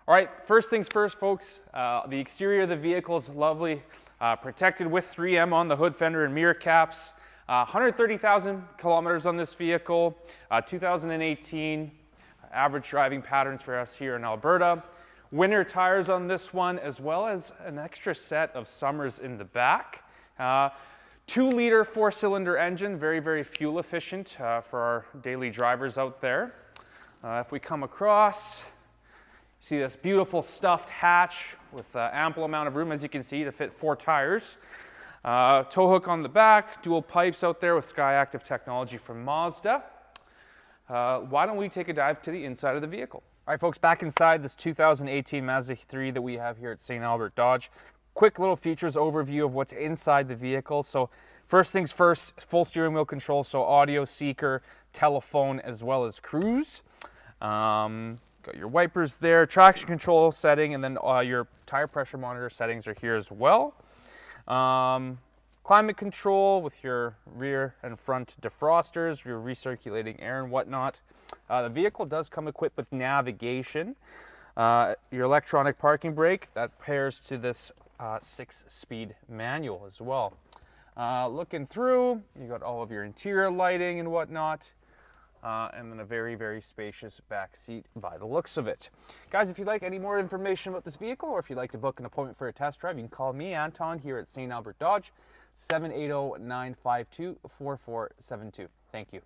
All right, first things first, folks. The exterior of the vehicle is lovely, protected with 3M on the hood, fender, and mirror caps. 130,000 kilometers on this vehicle, 2018, average driving patterns for us here in Alberta. Winter tires on this one, as well as an extra set of summers in the back. 2-liter 4-cylinder engine, very, very fuel efficient for our daily drivers out there. If we come across, see this beautiful stuffed hatch with ample amount of room, as you can see, to fit 4 tires. Tow hook on the back, dual pipes out there with Sky Active technology from Mazda. Why don't we take a dive to the inside of the vehicle? All right, folks, back inside this 2018 Mazda 3 that we have here at St.Albert Dodge. Quick little features overview of what's inside the vehicle. So first things first, full steering wheel control, so audio, seeker, telephone, as well as cruise. Got your wipers there, traction control setting, and then your tire pressure monitor settings are here as well. Climate control with your rear and front defrosters, your recirculating air and whatnot. The vehicle does come equipped with navigation. Your electronic parking brake, that pairs to this 6-speed manual as well. Looking through, you got all of your interior lighting and whatnot. And then a very, very spacious back seat by the looks of it. Guys, if you'd like any more information about this vehicle, or if you'd like to book an appointment for a test drive, you can call me, Anton, here at St. Albert Dodge, 780-952-4472. Thank you.